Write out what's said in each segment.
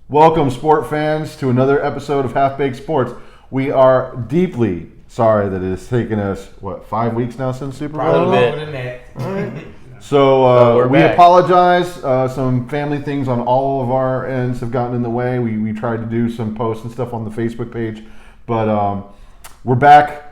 Welcome, sport fans, to another episode of Half Baked Sports. We are deeply sorry that it has taken us, 5 weeks now since Super Bowl? Probably longer than that. All right. So we apologize. Some family things on all of our ends have gotten in the way. We tried to do some posts and stuff on the Facebook page, but we're back.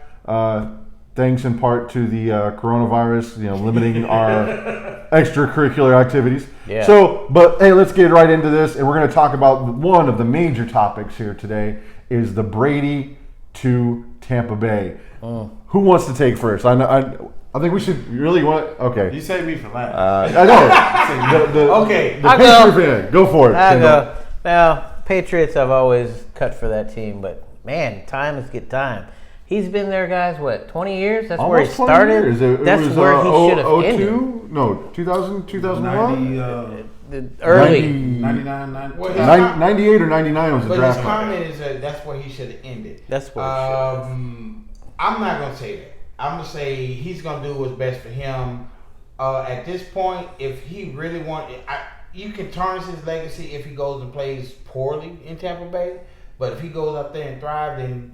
Thanks in part to the coronavirus, limiting our extracurricular activities. Yeah. So, but hey, let's get right into this, and we're going to talk about one of the major topics here today is the Brady to Tampa Bay. Who wants to take first? I think we should really want. Okay. You saved me for last. I know. Okay. The Patriot fan. Go for it. I go. Now, Patriots, I've always cut for that team, but man, time is get time. He's been there, guys, 20 years? That's where he started? That's where he should have ended. No, 2000, 2001? Early. 99, 98 or 99 was the but draft. His comment is that that's where he should have ended. That's where he should have. I'm not going to say that. I'm going to say he's going to do what's best for him. At this point, if he really you can tarnish his legacy if he goes and plays poorly in Tampa Bay. But if he goes up there and thrives, then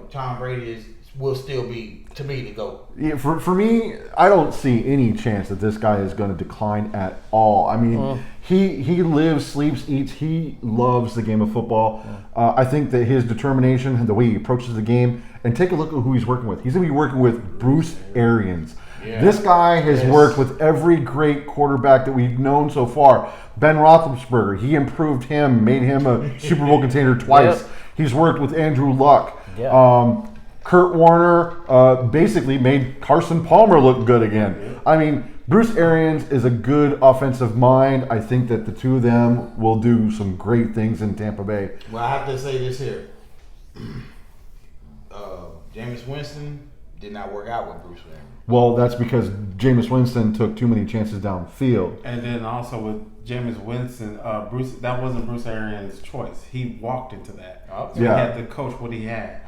Tom Brady will still be, to me, the GOAT. Yeah, for me, I don't see any chance that this guy is going to decline at all. I mean, he lives, sleeps, eats. He loves the game of football. I think that his determination and the way he approaches the game, and take a look at who he's working with. He's going to be working with Bruce Arians. Yeah. This guy has worked with every great quarterback that we've known so far. Ben Roethlisberger, he improved him, made him a Super Bowl contender twice. Yep. He's worked with Andrew Luck. Yep. Kurt Warner basically made Carson Palmer look good again. Yep. I mean, Bruce Arians is a good offensive mind. I think that the two of them will do some great things in Tampa Bay. Well, I have to say this here. Jameis Winston did not work out with Bruce Arians. Well, that's because Jameis Winston took too many chances downfield. And then also with Jameis Winston, that wasn't Bruce Arians' choice. He walked into that. So he had to coach what he had.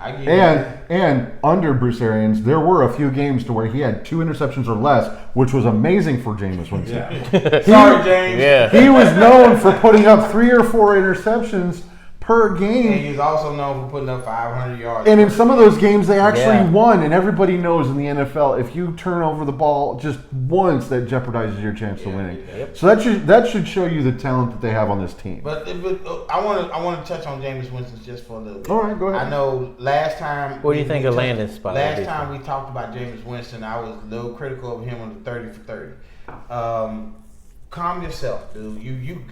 And under Bruce Arians, there were a few games to where he had 2 interceptions or less, which was amazing for Jameis Winston. Yeah. Sorry, James. Yeah. He was known for putting up 3 or 4 interceptions per game. And he's also known for putting up 500 yards. And in some of those games, they actually won. And everybody knows in the NFL, if you turn over the ball just once, that jeopardizes your chance to winning. Yep. So that should show you the talent that they have on this team. But I want to touch on Jameis Winston just for a little bit. All right, go ahead. I know last time. What do you think of Landon's spot? Last time we talked about Jameis Winston, I was a little critical of him on the 30 for 30. Calm yourself, dude.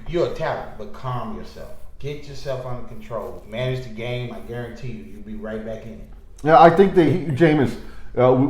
You're a talent, but calm yourself. Get yourself under control. Manage the game. I guarantee you'll be right back in it. Yeah, I think that Jameis,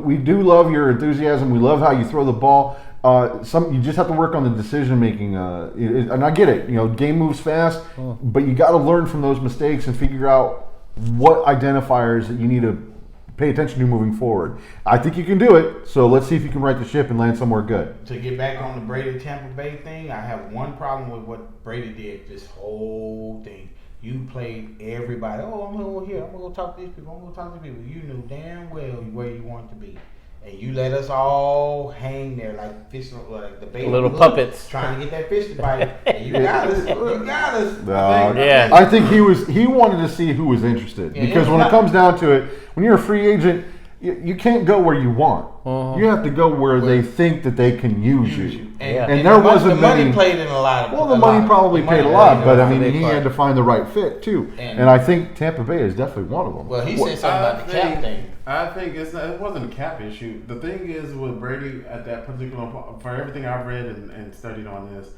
we do love your enthusiasm. We love how you throw the ball. You just have to work on the decision making, and I get it. Game moves fast, but you got to learn from those mistakes and figure out what identifiers that you need to pay attention to moving forward. I think you can do it. So let's see if you can right the ship and land somewhere good. To get back on the Brady Tampa Bay thing, I have one problem with what Brady did this whole thing. You played everybody. Oh, I'm going to go here. I'm going to go talk to these people. I'm going to talk to these people. You knew damn well where you wanted to be. And you let us all hang there like fish, like the baby little puppets trying to get that fish to bite. And you got us. You got us. I think he wanted to see who was interested, because when it comes down to it, when you're a free agent, you can't go where you want. You have to go where they think that they can use you. And there wasn't the money played in a lot of. Well, the money probably paid a lot, but I mean, he had to find the right fit too. And I think Tampa Bay is definitely one of them. Well, he said something about the cap thing. I think it wasn't a cap issue. The thing is with Brady at that particular, for everything I've read and studied on this,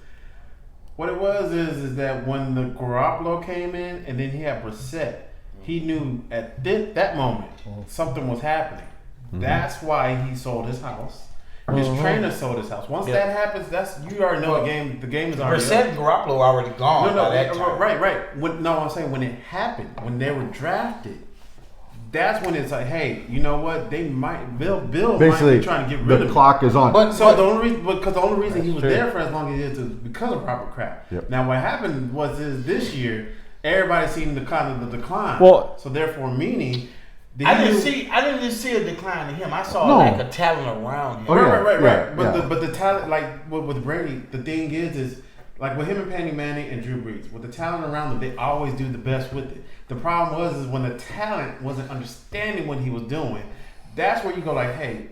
what it was is that when the Garoppolo came in and then he had Brissett, he knew at that moment something was happening. That's why he sold his house. His trainer sold his house. Once that happens, you already know the game is already Brissett and Garoppolo already gone by that time. Right. I'm saying when it happened, when they were drafted, that's when it's like, hey, you know what? They might Bill basically might be trying to get rid of him. The clock is on. The only reason he was there for as long as he is because of Robert Kraft. Yep. Now what happened was this year everybody seen the kind of the decline. Well, so therefore meaning. I didn't just see a decline in him. I saw like a talent around him. Right. But the talent, like with Brady, the thing is Like with him and Peyton Manning and Drew Brees, with the talent around them, they always do the best with it. The problem is when the talent wasn't understanding what he was doing. That's where you go like, hey,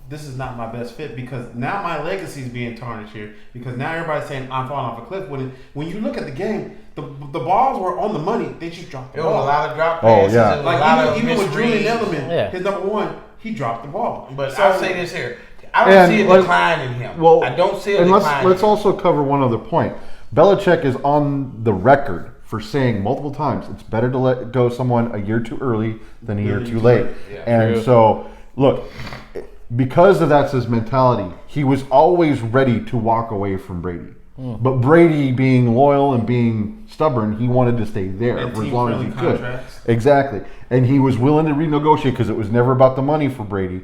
this is not my best fit because now my legacy is being tarnished here because now everybody's saying I'm falling off a cliff. When you look at the game, the balls were on the money. They just dropped the ball. There was a lot of drop passes. Oh, yeah. Like even with Julian Edelman, his number 1, he dropped the ball. But I'll say this here. I don't see a decline in him. Well, I don't see a and decline. Let's also cover one other point. Belichick is on the record for saying multiple times it's better to let go someone a year too early than a year too late. Yeah, and true. so, look, because of that's his mentality, he was always ready to walk away from Brady. But Brady, being loyal and being stubborn, he wanted to stay there And for as long as he could. contracts. Exactly. And he was willing to renegotiate because it was never about the money for Brady.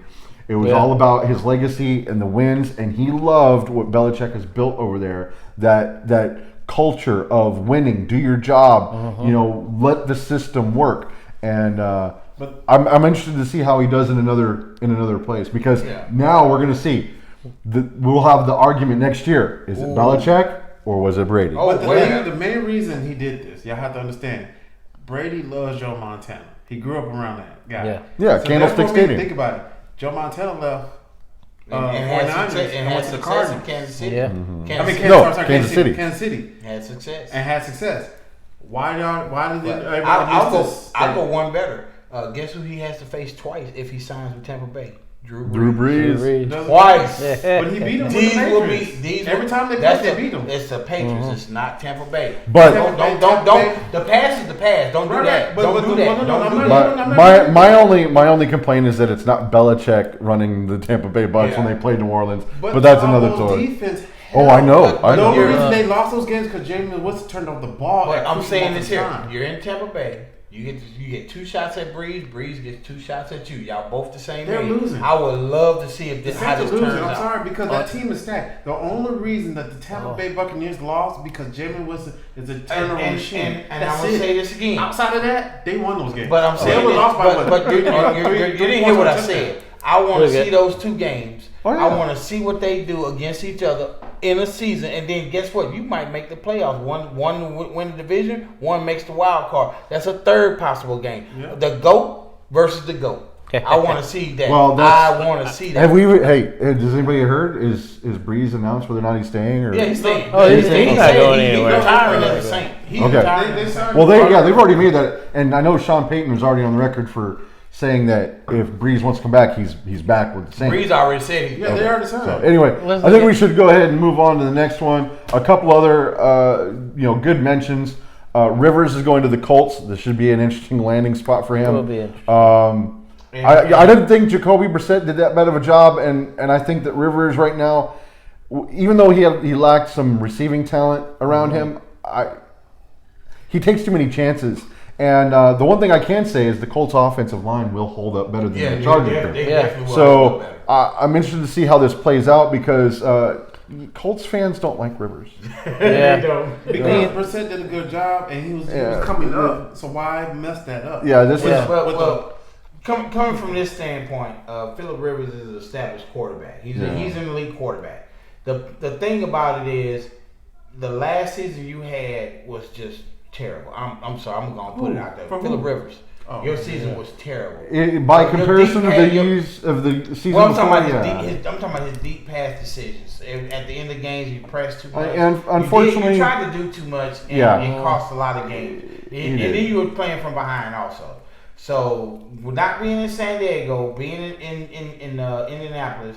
It was all about his legacy and the wins, and he loved what Belichick has built over there. That culture of winning, do your job, let the system work. And But I'm interested to see how he does in another place because now we're going to see. We'll have the argument next year. Is it Belichick or was it Brady? But the main reason he did this, y'all have to understand, Brady loves Joe Montana. He grew up around that guy. Yeah, Candlestick Stadium. Think about it. Joe Montana left and had success in Kansas City. Yeah. Kansas City. Kansas City. Had success. And had success. Why did everybody I'll go one better. Guess who he has to face twice if he signs with Tampa Bay? Drew Brees. Twice. But he beat him. Every time they play, they beat him. It's the Patriots. It's not Tampa Bay. But don't. The past is the past. Don't do that. Don't do that. My only complaint is that it's not Belichick running the Tampa Bay Bucks when they played New Orleans. But that's another story. Oh, I know. The only reason they lost those games because Jameis Winston turned off the ball. But I'm saying this here: you're in Tampa Bay. You get 2 shots at Breeze. Breeze gets 2 shots at you. Y'all both the same They're age. losing. I would love to see how this turns out. I'm sorry because that team is stacked. The only reason that the Tampa Bay Buccaneers lost because Jameis Winston is a turnover machine. And I'm gonna say this again. Outside of that, they won those games. But I'm saying, but you didn't hear what I said. I want to see those 2 games. I want to see what they do against each other in a season, and then guess what? You might make the playoffs. One win the division, one makes the wild card. That's a third possible game. Yeah. The GOAT versus the GOAT. I want to see that. Well, I want to see that. Have we? Hey, has anybody heard? Is Breeze announced whether or not he's staying? Or? Yeah, he's staying. Oh, he's not going anywhere. He's retiring as a Saint. He's retiring. Well, they've already made that, and I know Sean Payton was already on the record for saying that if Breeze wants to come back, he's back with the Saints. Breeze already said he. Yeah, they already signed. So anyway, I think we should go ahead and move on to the next one. A couple other good mentions. Rivers is going to the Colts. This should be an interesting landing spot for him. It will be interesting. I didn't think Jacoby Brissett did that bad of a job, and I think that Rivers right now, even though he lacked some receiving talent around him, he takes too many chances. And the one thing I can say is the Colts' offensive line will hold up better than the Chargers. So I'm interested to see how this plays out because Colts fans don't like Rivers. They don't. Because Brissett did a good job and he was coming up. So why mess that up? Yeah, this is. Well, coming from this standpoint, Phillip Rivers is an established quarterback. He's an elite quarterback. The thing about it is, the last season you had was just terrible. I'm sorry. I'm gonna put it out there. Phillip Rivers. Your season was terrible. By comparison of the season I'm before, talking about his deep pass decisions. At the end of the games, you pressed too much. And unfortunately, you tried to do too much, and it cost a lot of games. And then you were playing from behind also. So, not being in San Diego, being in Indianapolis,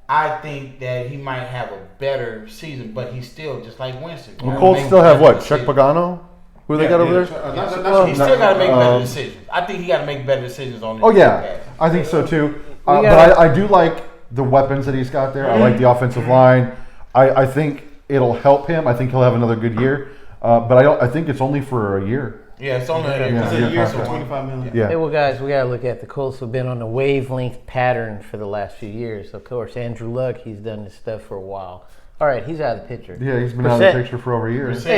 I think that he might have a better season, but he's still just like Winston. The Colts still have what? Chuck Pagano? Who they got over there? He still got to make better decisions. I think he got to make better decisions on this. Oh, yeah. I think so, too. But I do like the weapons that he's got there. I like the offensive line. I think it'll help him. I think he'll have another good year. But I think it's only for a year. Yeah, it's only a year for $25 million. Yeah. Hey, well, guys, we got to look at the Colts have been on a wavelength pattern for the last few years. Of course, Andrew Luck, he's done this stuff for a while. All right, he's out of the picture. Yeah, he's been out of the picture for over a year. Brissett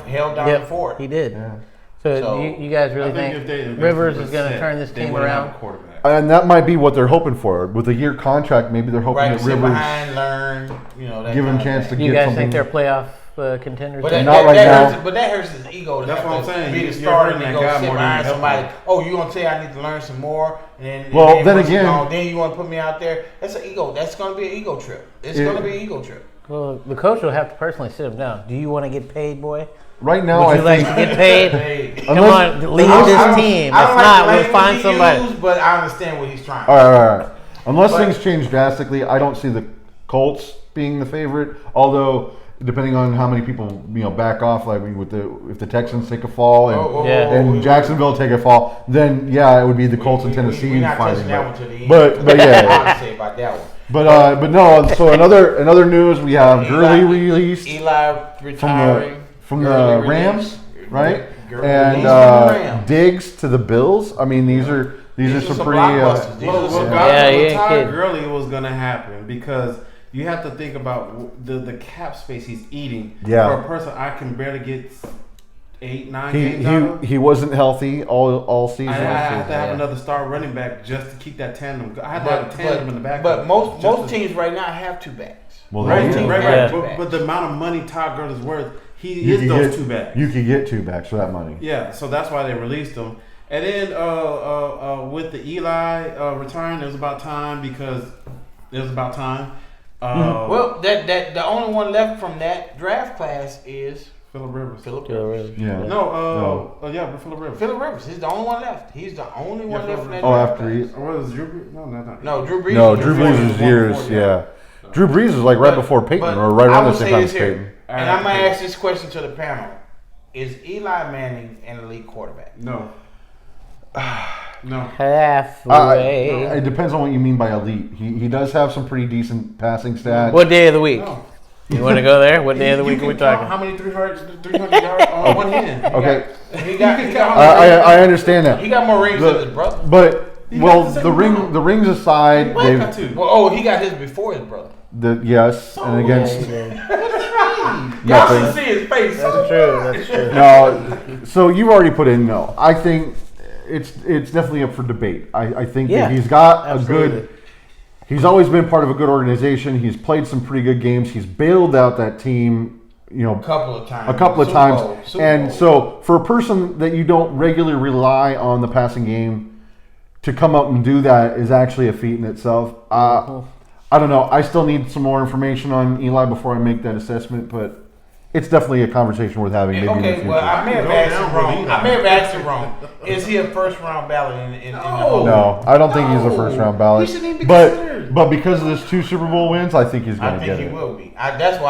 held down the fort. He did. Yeah. So you guys really think Rivers is going to turn this team around? And that might be what they're hoping for. With a year contract, maybe they're hoping that sit Rivers behind, learn, that give him a kind of chance thing. to You get guys something. think they're playoff contenders? But Not right now. that hurts his ego. To That's have what I'm to saying. Be the You're starter hurting and that go guy sit more than behind you're somebody. helping. Oh, you gonna say I need to learn some more? And Well, then then once you again- gone, then you want to put me out there. That's an ego. That's gonna be an ego trip. It's gonna be an ego trip. Well, the coach will have to personally sit him down. Do you want to get paid, boy? Right now, Would you I like think to get paid? Hey, Come Unless- on, lead I this don't- team. I If don't like not, the we'll language find he somebody. used, but I understand what he's trying. All right. Unless But- things change drastically, I don't see the Colts being the favorite. Although, depending on how many people back off, like if the Texans take a fall and, and Jacksonville take a fall, then yeah, it would be the Colts and Tennessee We're not fighting. touching that one to the end. But yeah. I say about that one. But no. So another news we have Gurley released Eli retiring from the Gurley Rams, released. right? Gurley And released from the Rams. Diggs to the Bills. I mean, these are some pretty. blockbusters. These Well, are some- Yeah, you with ain't Todd kidding. Gurley was going to happen because you have to think about the cap space he's eating. Yeah. For a person, I can barely get 8-9 games out of. He wasn't healthy all season. I have to have another star running back just to keep that tandem. I have to have a tandem in the back. But most teams right now have two backs. Well, Right, there you go. right. Yeah. But the amount of money Todd Gurley's worth, he You is could those get- two backs. You could get two backs for that money. Yeah, so that's why they released him. And then with the Eli return, it was about time because it was about time. Well, that the only one left from that draft class is Phillip Rivers. Phillip Yeah, Rivers. really. Yeah. But Phillip Rivers. Phillip Rivers. He's the only one left. He's the only one Yeah, left from that Oh, draft after he. class. Or was it Drew Brees? No, Drew Brees. No, was Drew before Brees him. was years. before, Yeah. Drew Brees was like right before Peyton, But or right I around will the same say time this as here, Peyton. and I'm gonna ask this question to the panel: is Eli Manning an elite quarterback? No. No. Halfway. It depends on what you mean by elite. He does have some pretty decent passing stats. What day of the week? No. You want to go there? What day of the You week are can we count talking? how many 300 yards on one hand? Okay, He got I understand that. he got more rings than his brother. But He well, got the the second round. rings aside, What? they've Got two. Well, he got his before his brother. yes, and against Y'all should nothing. see his face. That's true. That's true. No, so you've already put in no. I think it's definitely up for debate. I think Yeah, that he's got absolutely. a good. He's always been part of a good organization. He's played some pretty good games. He's bailed out that team, A couple of times. a couple of Super times. Bowl, Super And Bowl. so, for a person that you don't regularly rely on the passing game to come up and do that is actually a feat in itself. I don't know. I still need some more information on Eli before I make that assessment, but it's definitely a conversation worth having. Maybe in the Okay, future. well, I may have Go asked down it wrong. with Eli. I may have asked it wrong. Is he a first round ballot in the whole? No, I don't think he's a first round ballot. He shouldn't even be considered. But because of this 2 Super Bowl wins, I think he's going I to get think he it. will be. That's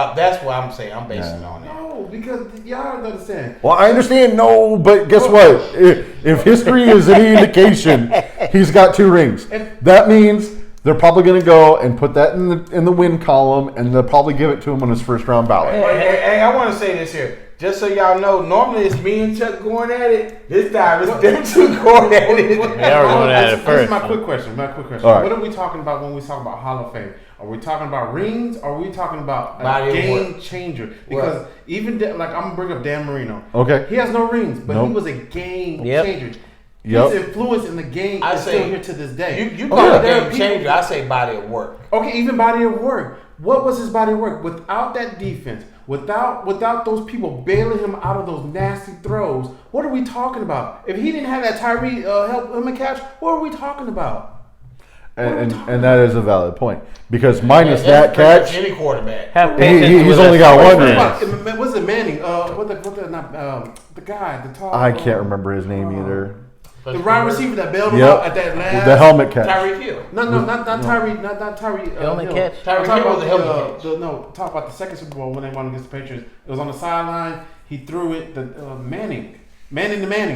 why I'm saying I'm basing it on that. No, because y'all don't understand. Well, I understand, no, but guess what? If history is any indication, he's got 2 rings. That means they're probably going to go and put that in the win column, and they'll probably give it to him on his first round ballot. Hey, I want to say this here. Just so y'all know, normally it's me and Chuck going at it. This time it's them two going at it. They are going at it This first. is my quick question. All right. What are we talking about when we talk about Hall of Fame? Are we talking about rings? Or are we talking about Body a of game work. changer? Because even like I'm gonna bring up Dan Marino. Okay. He has no rings, but Nope. he was a game Yep. changer. Yep. His influence in the game I is say- still here to this day. You Oh, call yeah. it There are game people- changer. I say body of work. Okay, even body of work. What was his body of work? Without that defense, without those people bailing him out of those nasty throws, what are we talking about? If he didn't have that Tyree help him and catch, what are we talking about? And that is a valid point. Because minus that That's pretty much catch, any quarterback. Have He- patience he's with only us. got one What ring. about, what's it Manning? The guy, the tall. I can't remember his name either. The wide receiver that bailed him Yep. out at that last. The helmet catch. Tyreek Hill. No, not Tyree, not Tyree. Helmet Hill. catch? I'm Tyreek talking Hill about was a helmet catch. no, talk about the second Super Bowl when they won against the Patriots. It was on the sideline. He threw it. The Manning,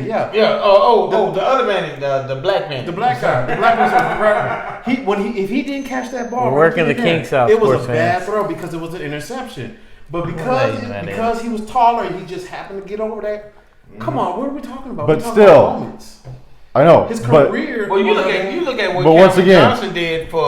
yeah. Yeah. The other man, the black man. The black guy, the black person. If he didn't catch that ball, We're working the there, kinks out, It was sports a bad fans. throw because it was an interception. But Well, because he was taller and he just happened to get over that. Come on, what are we talking about? But We're talking still, about moments. I know, his but career. Well, you look at what But once Calvin again- Johnson did for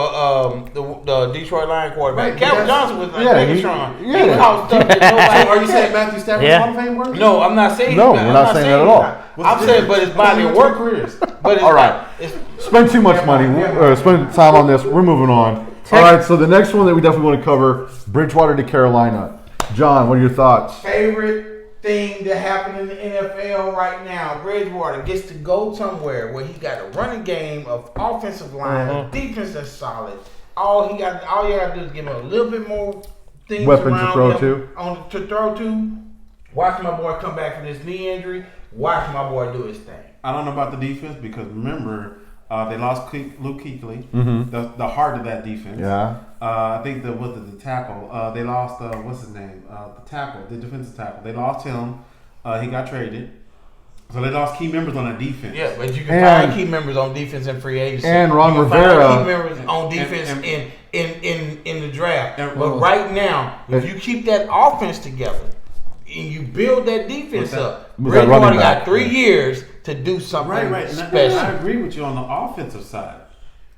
the Detroit Lions quarterback. Right, Calvin but Johnson was like yeah, Megatron. he- He yeah. caused stuff that So nobody. are you saying Matthew Stafford Yeah. Hall of Fame worthy? No, I'm not saying. No, he's we're I'm not saying that at he's all. not. What's I'm the saying, difference? but it's What's the body of difference work. in careers? But it's All right. not- it's- spend too much money. Spend time on this. We're moving on. All right, so the next one that we definitely want to cover: Bridgewater to Carolina. John, what are your thoughts? favorite thing that happened in the NFL right now. Bridgewater gets to go somewhere where he got a running game of offensive line, a defense that's solid. All you got to do is give him a little bit more things Weapons to around throw him to. to throw to. Watch my boy come back from this knee injury. Watch my boy do his thing. I don't know about the defense because remember they lost Luke Kuechly, Mm-hmm. the heart of that defense. Yeah. I think the tackle. They lost what's his name? The tackle, the defensive tackle. They lost him. He got traded. So they lost key members on that defense. Yeah, but you can And- find key members on defense in free agency. And Ron you can find Rivera- key members on defense in the draft. But right now, if you keep that offense together and you build that defense up, With that Bridgewater running back, got 3 years to do something Right. And special. I agree with you on the offensive side,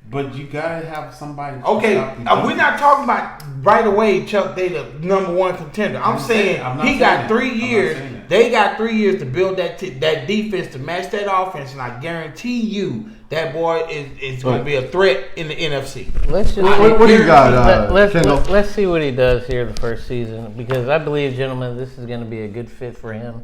but you gotta have somebody. To Okay, stop the we're not talking about right away, Chuck. They the number one contender. I'm saying I'm not he saying got that. 3 I'm not years. saying that. They got 3 years to build that defense to match that offense, and I guarantee you that boy is going to be a threat in the NFC. Let's just What do you got, Kendall? let's see what he does here the first season, because I believe, gentlemen, this is going to be a good fit for him.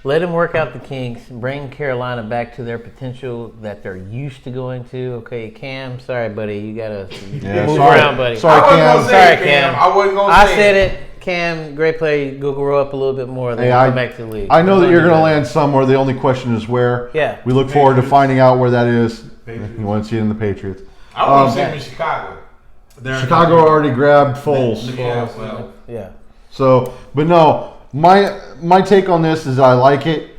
Let him work out the kinks, bring Carolina back to their potential that they're used to going to. Okay, Cam, sorry, buddy, you gotta move sorry. around, buddy. Sorry, I wasn't Cam. gonna say Sorry, it, Cam. I wasn't going to I say said it. Cam, great play. Go grow up a little bit more. Then Hey, come back to the league. I know that Don't you're do going to land somewhere. The only question is where. Yeah. We look forward to finding out where that is. Patriots. You want to see it in the Patriots. I want to see him in Chicago. Chicago already grabbed Foles. Yeah, well, Yeah. So, but no, my take on this is I like it.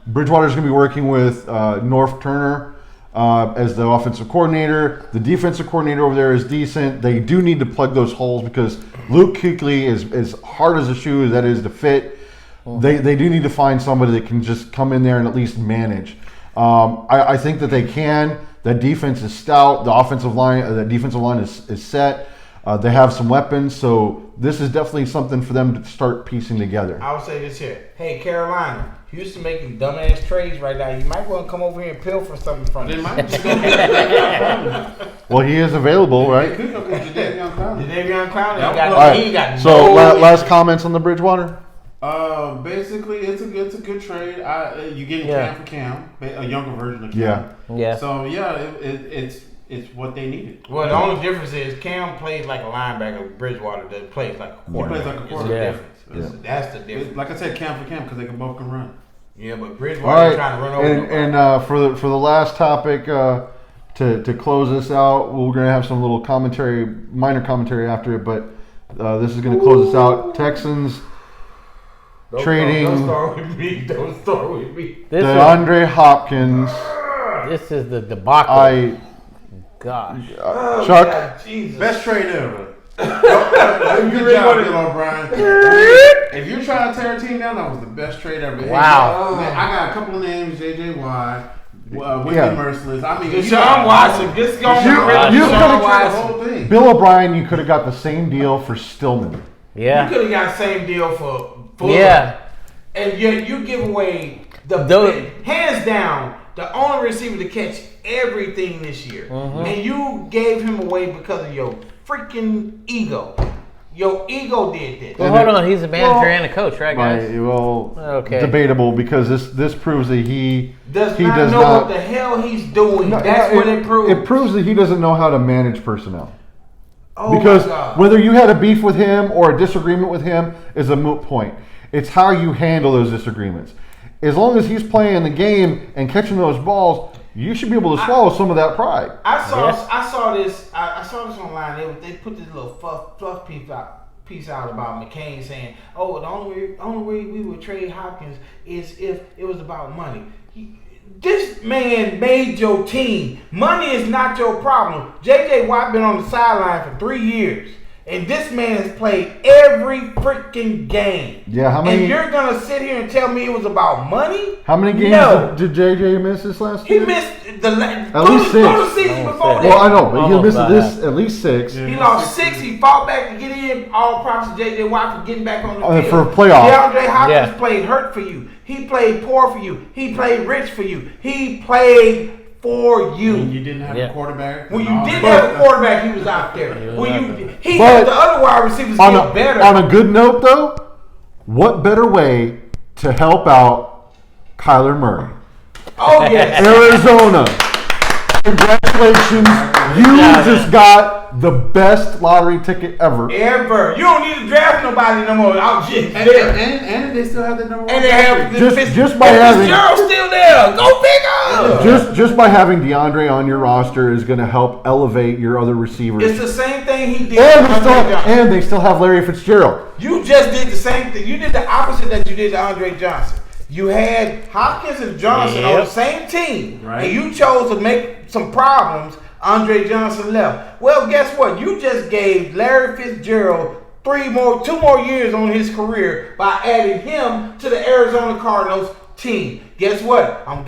Bridgewater's going to be working with North Turner as the offensive coordinator. The defensive coordinator over there is decent. They do need to plug those holes because Luke Kuechly is as hard as a shoe as that is to fit. They do need to find somebody that can just come in there and at least manage. I think that they can. That defense is stout. The offensive line, the defensive line is set. They have some weapons, so this is definitely something for them to start piecing together. I would say this here. Hey, Carolina, Houston making dumbass trades right now. You might want to come over here and pilfer something from They them. might just go get Well, he is available, right? Jadavion Clowney. Jadavion Clowney Yeah, got, All right. he got So, no. last comments on the Bridgewater? Basically, it's a good trade. You getting Yeah. Cam for Cam, a younger version of Cam. Yeah. Yeah. So yeah, it's what they needed. Well, the only difference is Cam plays like a linebacker. Bridgewater that plays like a He quarterback. plays like a It's the quarterback. difference. That's the difference. Like I said, Cam for Cam because they can both can run. Yeah, but All Bridgewater right, trying to run over nobody. and for the last topic to close this out, we're gonna have some little commentary, minor commentary after it, but this is gonna close us out. Texans trading Don't start with me. Don't start with me. This DeAndre Hopkins. is the debacle. Gosh. Chuck. God, Jesus. Best trade ever. Good job, Bill O'Brien. If you're trying to tear a team down, that was the best trade ever. Wow. Man, I got a couple of names: J.J. Watt, Whitney Yeah. Merciless. I mean, Deshaun Watson. Just go You Deshaun could've the Watson. whole thing. Bill O'Brien, you could have got the same deal for Stillman. You Yeah. could have got the same deal for Fuller. Yeah. And yet you give away Those- hands down the only receiver to catch everything this year, and you gave him away because of your freaking ego. Your ego did this. Well, hold on. He's a manager and a coach, right, guys? Okay. Debatable because this proves that he Does he not does know not. what the hell he's doing. No, That's what it proves. It proves that he doesn't know how to manage personnel. Oh Because my God. whether you had a beef with him or a disagreement with him is a moot point. It's how you handle those disagreements. As long as he's playing the game and catching those balls, you should be able to swallow some of that pride. I saw Yes. I saw this online. They put this little fluff piece out about McCain saying, "Oh, the only way we would trade Hopkins is if it was about money." This man made your team. Money is not your problem. J.J. Watt been on the sideline for 3 years. And this man has played every freaking game. Yeah, how many? And you're gonna sit here and tell me it was about money? How many games No. did JJ miss this last He year? missed the At least 6. the season before that. Well, I know, but he Almost missed about this half. at least 6. Yeah. He lost 6. He fought back to get in. All props to J.J. Watt for getting back on the field. For a playoff. DeAndre Hopkins Yeah. played hurt for you. He played poor for you. He played rich for you. He played for When you. you didn't have Yeah. a quarterback. When you and all didn't that have a stuff. quarterback, he was out there. was When out you there. he But helped the other wide receivers get better. On a good note, though, what better way to help out Kyler Murray? Oh yes. Arizona. Congratulations. You just got the best lottery ticket ever. Ever. You don't need to draft nobody no more. I'll just And, there. and they still have the number 1. And they have Just by having Fitzgerald's still there. Go pick up. just by having DeAndre on your roster is going to help elevate your other receivers. It's the same thing he did. And with Andre Johnson. they still have Larry Fitzgerald. You just did the same thing. You did the opposite that you did to Andre Johnson. You had Hopkins and Johnson on the same team, Right. and you chose to make some problems. Andre Johnson left. Well, guess what? You just gave Larry Fitzgerald 2 more years on his career by adding him to the Arizona Cardinals team. Guess what? I'm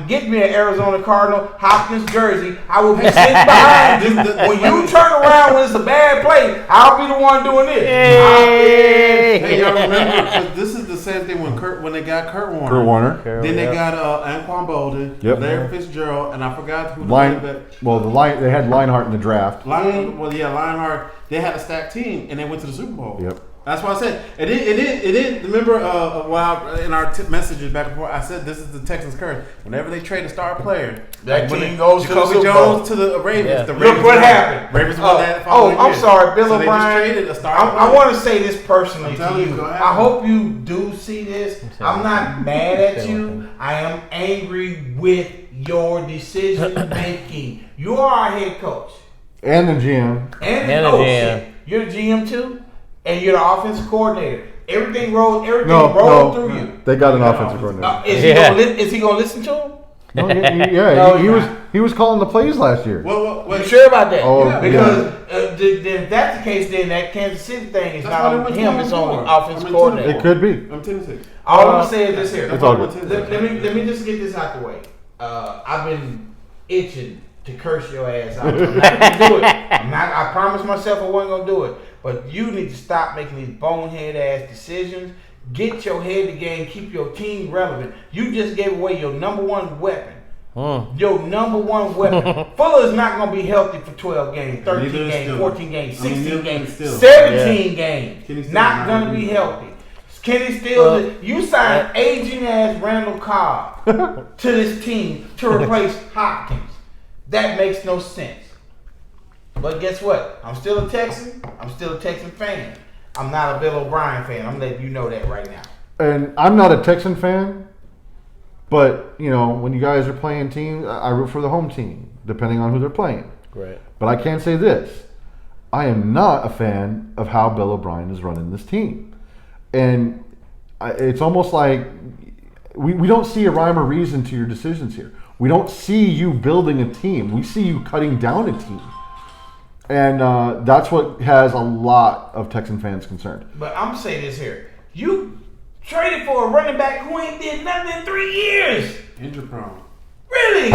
getting me an Arizona Cardinal Hopkins jersey. I will be sitting behind you. When you turn around when it's a bad play, I'll be the one doing this. Hey, y'all remember? 'Cause this is the same thing when they got Kurt Warner. Kurt Warner. Then they got Anquan Bolden, Yep. Larry Fitzgerald, and I forgot who the running back. They had Lionheart in the draft. Lionheart. They had a stacked team, and they went to the Super Bowl. Yep. That's why I said it didn't. Remember, while in our messages back and forth, I said this is the Texans' curse. Whenever they trade a star player, That when team goes to the Jacoby Super Bowl. Jones to the Ravens. Yeah. The Look Ravens what won. happened. Ravens won that. Oh, following I'm year. sorry, Bill So they just O'Brien. traded a star I player. want to say this personally I'm to telling you, you. go ahead. I hope you do see this. I'm not mad at Say you. one thing. I am angry with your decision making. You are our head coach And the GM. and And the oh, GM. shit. You're the GM too, and you're the offensive coordinator. Everything rolled through you. They got an offensive coordinator. Is he gonna listen to him? No, No, he he's was not. he was calling the plays last year. Well, You sure about that? Oh, yeah. Because if that's the case, then that Kansas City thing is That's not why they on went him. 12-4. It's on the I offensive mean, coordinator. It could be. I'm 10-6. All I'm gonna say is this here. It's all good. Let me just get this out the way. I've been itching to curse your ass out. I'm not gonna do it. I promised myself I wasn't gonna do it. But you need to stop making these bonehead ass decisions. Get your head in the game. Keep your team relevant. You just gave away your number one weapon. Your number one weapon. Fuller's not going to be healthy for 12 games, 13 Neither is games, Stiller. 14 games, I mean, 16 neither games, is Stiller. 17 games. Kenny Stiller Not not going to gonna be be healthy. Kenny Steele, you signed aging ass Randall Cobb to this team to replace Hopkins. That makes no sense. But guess what? I'm still a Texan. I'm still a Texan fan. I'm not a Bill O'Brien fan. I'm letting you know that right now. And I'm not a Texan fan, but when you guys are playing teams, I root for the home team, depending on who they're playing. Right. But I can say this: I am not a fan of how Bill O'Brien is running this team, and it's almost like we don't see a rhyme or reason to your decisions here. We don't see you building a team. We see you cutting down a team. And that's what has a lot of Texan fans concerned. But I'm saying this here. You traded for a running back who ain't did nothing in 3 years. Injury prone. Really?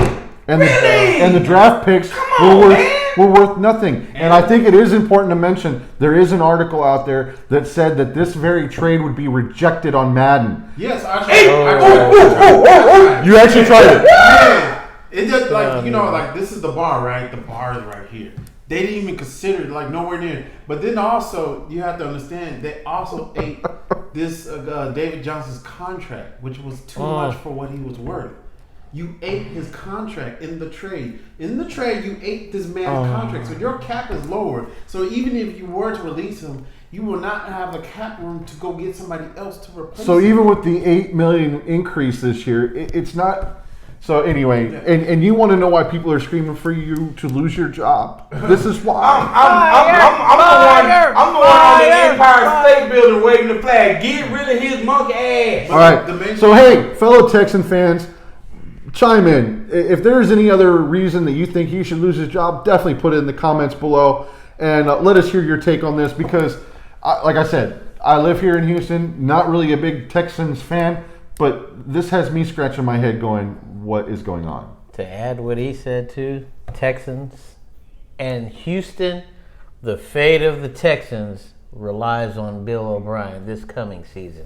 And Really? the draft picks Come were on, worth man. were worth nothing. And I think it is important to mention there is an article out there that said that this very trade would be rejected on Madden. Yes, I Hey, tried. You actually tried it. Man, it just like this is the bar, right? The bar is right here. They didn't even consider it, like nowhere near. But then also, you have to understand, they also ate this David Johnson's contract, which was too much for what he was worth. You ate his contract in the trade. In the trade, you ate this man's contract. So your cap is lower. So even if you were to release him, you will not have the cap room to go get somebody else to replace So him. even with the $8 million increase this year, it's not. So anyway, and you want to know why people are screaming for you to lose your job? This is why. I'm the one on the Empire State Building waving the flag. Get rid of his monkey ass. All right. So hey, fellow Texan fans, chime in. If there's any other reason that you think he should lose his job, definitely put it in the comments below. and let us hear your take on this because, like I said, I live here in Houston. Not really a big Texans fan, but this has me scratching my head, going, "What is going on?" To add what he said too, Texans and Houston, the fate of the Texans relies on Bill O'Brien this coming season.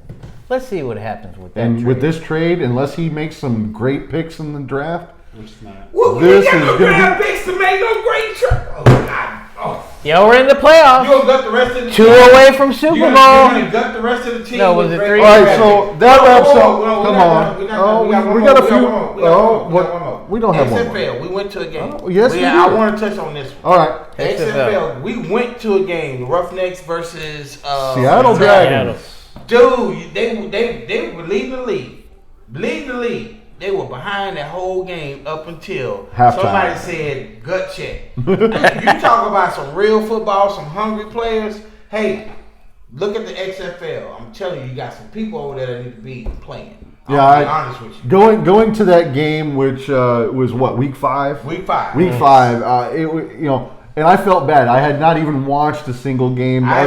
Let's see what happens with that. And with this trade, unless he makes some great picks in the draft, Which is not. Well, This we got is no gonna draft picks to make no great trade. Oh God! Oh, Yeah, we're in the you playoffs. gonna gut the rest of the 2 team? away from Super You're Bowl. gonna gut the rest of the team? No, was with it great 3? all right. draft So picks? that wraps Whoa, up. whoa, whoa, Come we got on. one, we got Oh, one, we got one we more, got a we few. got one more, we got Oh, one more, we got one more. we don't have one more. XFL, we went to a game. Oh, yes, we I did. want to touch on this one. All right. XFL, we went to a game, the Roughnecks versus Seattle Dragons. Dude, they were leading the league. Leading the league. They were behind that whole game up until Halftime. somebody said gut check. You talk about some real football, some hungry players. Hey, look at the XFL. I'm telling you, you got some people over there that need to be playing. Yeah, I'll be honest with you. Going to that game, which was what, week 5? Week 5. Week 5. And I felt bad. I had not even watched a single game I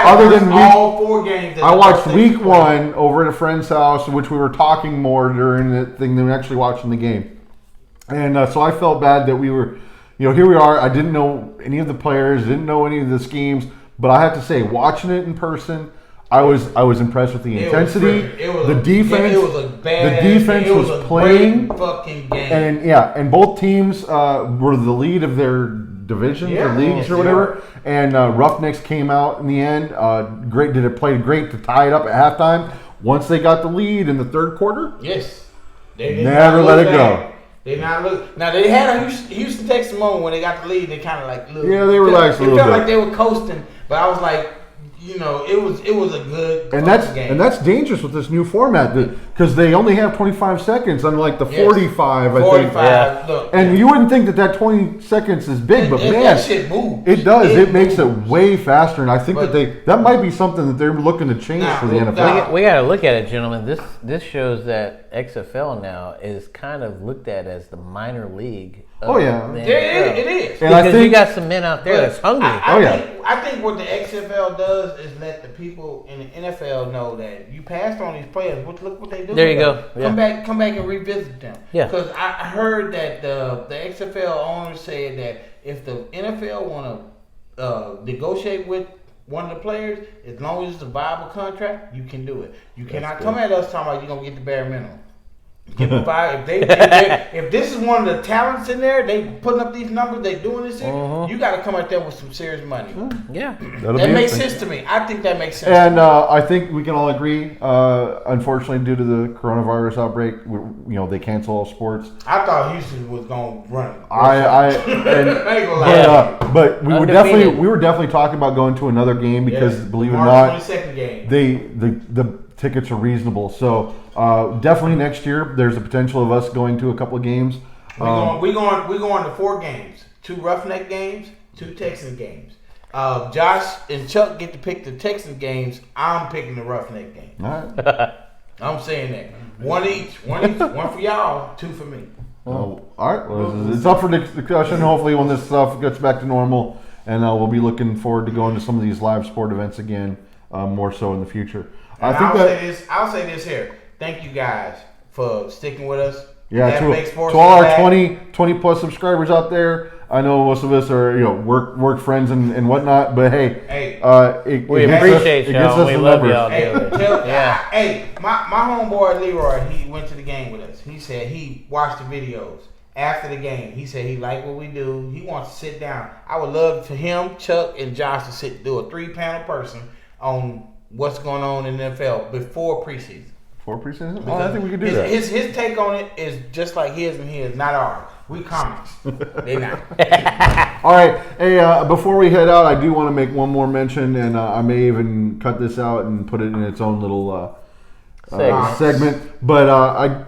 other than week. all 4 games. I watched week 1 over at a friend's house, which we were talking more during the thing than actually watching the game. And so I felt bad that we were, here we are. I didn't know any of the players, didn't know any of the schemes, but I have to say, watching it in person, I was impressed with the intensity, the defense. It was a bad. The defense was playing, great fucking game. and both teams were the lead of their divisions or leagues or whatever. And Roughnecks came out in the end. Played great to tie it up at halftime. Once they got the lead in the third quarter, yes, they did never not let look it back. go. They not look. Now they had a Houston Texas moment when they got the lead. They kind of like looked. Yeah, they relaxed a little It felt bit. like they were coasting, but I was like, it was a good And game. that's dangerous with this new format because they only have 25 seconds, unlike the Yes. 45. I 45. think. Yeah. Look, And you wouldn't think that 20 seconds is big, but man, that shit moves. it does. It makes it moves. way faster, and I think But- that might be something that they're looking to change Nah, for the nah. NFL. We got to look at it, gentlemen. This shows that XFL now is kind of looked at as the minor league. Of Oh, yeah. the Yeah, NFL. it is. And I Because you think- got some men out there that's hungry. I think what the XFL does is let the people in the NFL know that you passed on these players. Look what they do. There you with go. them. Yeah. Come back and revisit them. Yeah. Because I heard that the XFL owners said that if the NFL want to negotiate with one of the players, as long as it's a viable contract, you can do it. You cannot come at us talking about you're gonna get the bare minimum. Give them 5. If this is one of the talents in there, they putting up these numbers, they doing this shit. You got to come at them with some serious money. Yeah. That'll That be makes interesting. sense to me. I think that makes sense. And I think we can all agree. Unfortunately, due to the coronavirus outbreak, they cancel all sports. I thought Houston was gonna run. I ain't gonna lie. But we Undefeated. were definitely talking about going to another game because believe it or March not, 22nd game. the tickets are reasonable. So definitely next year, there's a potential of us going to a couple of games. We going to 4 games: 2 Roughneck games, 2 Texan games. Josh and Chuck get to pick the Texan games. I'm picking the Roughneck game. All right. I'm saying that one each, one for y'all, 2 for me. All right. Well, it's up for discussion. Hopefully, when this stuff gets back to normal, and we'll be looking forward to going to some of these live sport events again, more so in the future. I'll say this here. Thank you guys for sticking with us. Yeah, That makes to sports all our back. 20 plus subscribers out there. I know most of us are work friends and whatnot, but hey, We it gets appreciate us, y'all. We the love numbers. y'all. Hey, my homeboy Leroy, he went to the game with us. He said he watched the videos after the game. He said he liked what we do. He wants to sit down. I would love for him, Chuck, and Josh to do a 3-panel person on what's going on in the NFL before preseason. For preseason? Oh, I think we could do that. His take on it is just like his and his, not ours. We comics. They not. All right. Hey, before we head out, I do want to make one more mention, and I may even cut this out and put it in its own little segment. But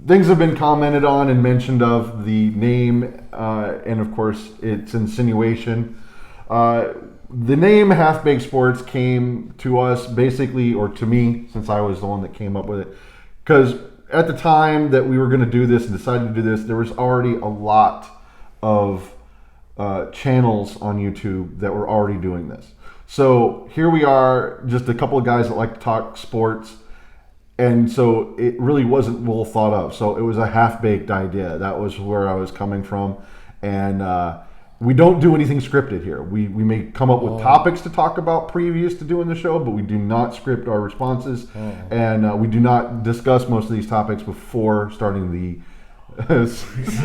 things have been commented on and mentioned of the name, and of course, its insinuation. The name Half Baked Sports came to us basically, or to me, since I was the one that came up with it, because at the time that we were going to do this and decided to do this, there was already a lot of channels on YouTube that were already doing this. So here we are, just a couple of guys that like to talk sports. And so it really wasn't well thought of. So it was a half-baked idea. That was where I was coming from. And we don't do anything scripted here. We may come up with topics to talk about previous to doing the show, but we do not script our responses. And we do not discuss most of these topics before starting the... this is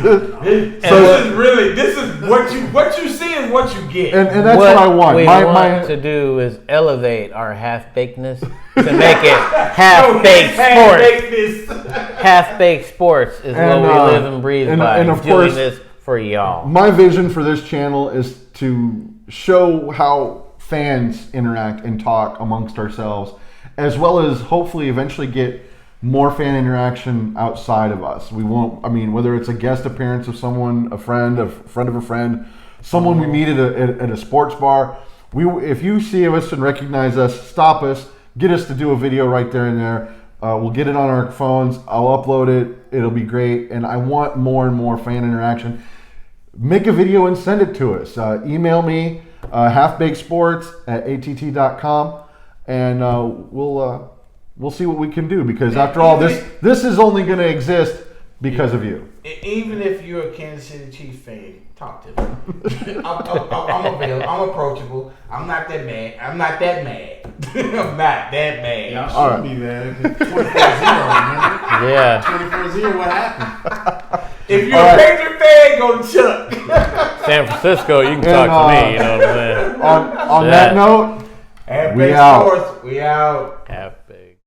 what you see is what you get. And that's what I want. We want to do is elevate our half-bakedness to make it half-baked sports. Half-baked sports is what we live and breathe by. And of course, doing this for y'all. My vision for this channel is to show how fans interact and talk amongst ourselves, as well as hopefully eventually get more fan interaction outside of us. We won't, I mean, whether it's a guest appearance of someone, a friend of a friend, someone we meet at a sports bar. If you see us and recognize us, stop us, get us to do a video right there and there. We'll get it on our phones. I'll upload it. It'll be great. And I want more and more fan interaction. Make a video and send it to us. Email me, halfbakedsports@att.com, and we'll see what we can do, because after all, this is only going to exist because of you. Even if you're a Kansas City Chiefs fan, talk to me. I'm available. I'm approachable. I'm not that mad. I'm not that mad. Y'all shouldn't be mad. 24-0, remember? Yeah. 24-0, what happened? If you're a Patriot fan, go to Chuck. San Francisco, you can talk to me. You know what I'm saying? On that note, Half-baked sports. We out. Half-baked.